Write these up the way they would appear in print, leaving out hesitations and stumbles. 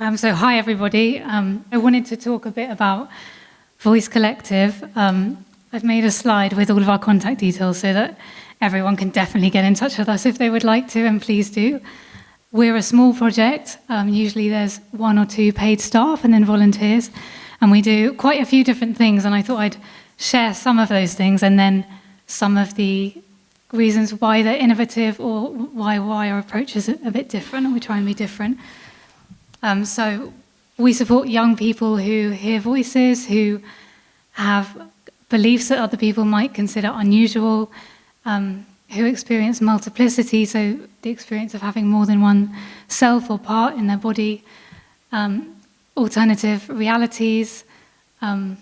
So hi everybody. I wanted to talk a bit about Voice Collective. I've made a slide with all of our contact details so that everyone can definitely get in touch with us if they would like to, and please do. We're a small project. Usually there's 1 or 2 paid staff and then volunteers, and we do quite a few different things, and I thought I'd share some of those things and then some of the reasons why they're innovative or why our approach is a bit different, and we try and be different. So we support young people who hear voices, who have beliefs that other people might consider unusual, who experience multiplicity, so the experience of having more than one self or part in their body, alternative realities, kind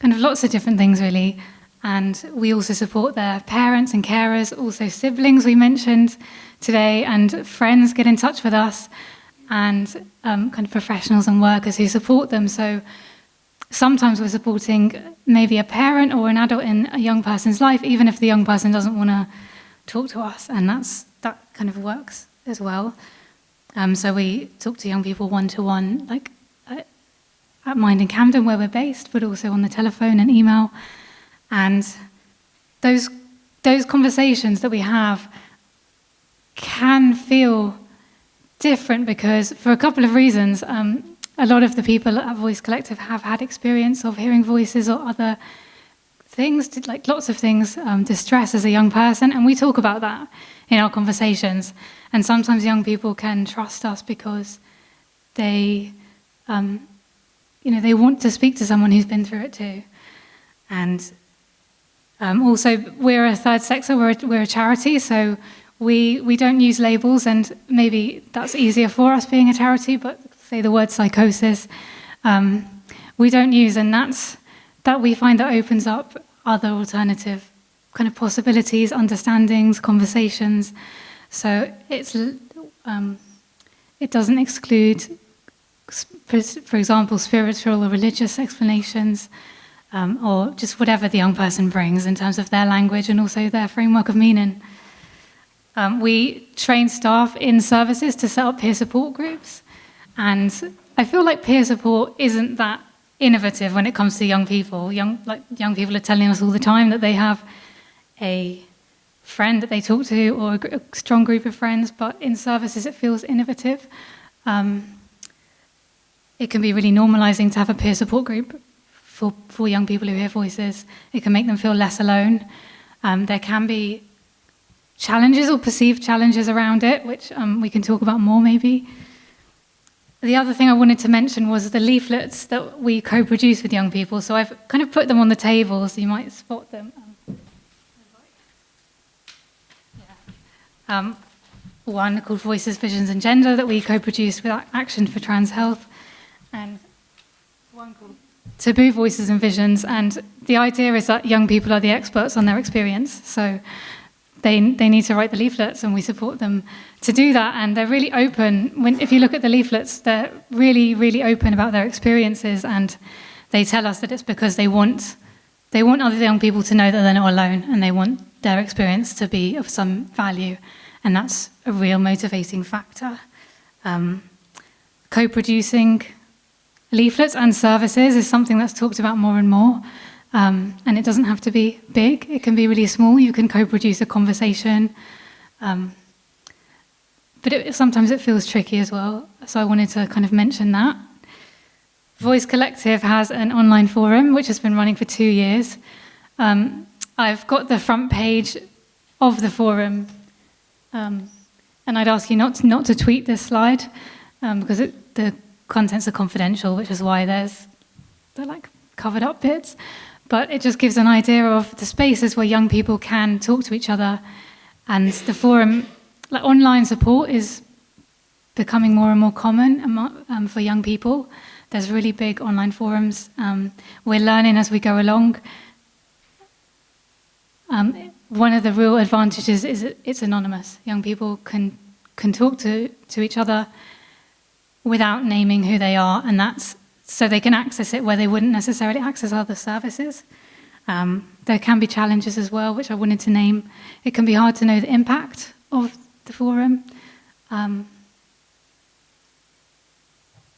of lots of different things really. And we also support their parents and carers, also siblings we mentioned today, and friends get in touch with us, and kind of professionals and workers who support them. So sometimes we're supporting maybe a parent or an adult in a young person's life, even if the young person doesn't want to talk to us, and that kind of works as well. So we talk to young people one-to-one, like at Mind in Camden where we're based, but also on the telephone and email. And those conversations that we have can feel different because, for a couple of reasons, a lot of the people at Voice Collective have had experience of hearing voices or other things, like lots of things, distress as a young person, and we talk about that in our conversations. And sometimes young people can trust us because they, they want to speak to someone who's been through it too. And also, we're a third sector, we're a charity, so we don't use labels, and maybe that's easier for us being a charity, but say the word psychosis, we don't use, and that we find that opens up other alternative kind of possibilities, understandings, conversations. So it doesn't exclude, for example, spiritual or religious explanations, or just whatever the young person brings in terms of their language and also their framework of meaning. We train staff in services to set up peer support groups, and I feel like peer support isn't that innovative when it comes to young people. Young people are telling us all the time that they have a friend that they talk to or a strong group of friends, but in services it feels innovative. It can be really normalizing to have a peer support group for young people who hear voices. It can make them feel less alone. There can be challenges or perceived challenges around it, which we can talk about more maybe. The other thing I wanted to mention was the leaflets that we co-produce with young people. So I've kind of put them on the table so you might spot them. One called Voices, Visions and Gender that we co-produced with Action for Trans Health, and one called Taboo Voices and Visions. And the idea is that young people are the experts on their experience. So they need to write the leaflets, and we support them to do that. And they're really open. If you look at the leaflets, they're really, really open about their experiences, and they tell us that it's because they want other young people to know that they're not alone, and they want their experience to be of some value, and that's a real motivating factor. Co-producing leaflets and services is something that's talked about more and more. And it doesn't have to be big, it can be really small. You can co-produce a conversation, but sometimes it feels tricky as well, so I wanted to kind of mention that. Voice Collective has an online forum which has been running for 2 years. I've got the front page of the forum, and I'd ask you not to tweet this slide, because the contents are confidential, which is why they're like covered up bits. But it just gives an idea of the spaces where young people can talk to each other. And the forum, like online support, is becoming more and more common for young people. There's really big online forums. We're learning as we go along. One of the real advantages is it's anonymous. Young people can talk to each other without naming who they are, and that's so they can access it where they wouldn't necessarily access other services. There can be challenges as well, which I wanted to name. It can be hard to know the impact of the forum.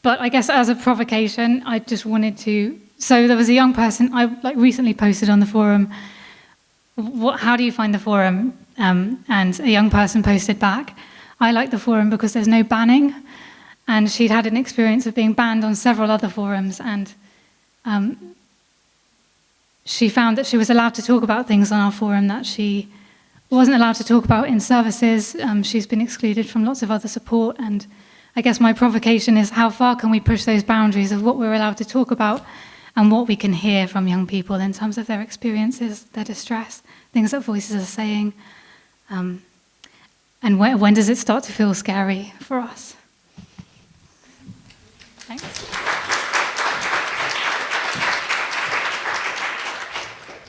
But I guess as a provocation, I just wanted to... So there was a young person, I recently posted on the forum, how do you find the forum? And a young person posted back, I like the forum because there's no banning. And she'd had an experience of being banned on several other forums, and she found that she was allowed to talk about things on our forum that she wasn't allowed to talk about in services. She's been excluded from lots of other support, and I guess my provocation is how far can we push those boundaries of what we're allowed to talk about and what we can hear from young people in terms of their experiences, their distress, things that voices are saying, and when does it start to feel scary for us?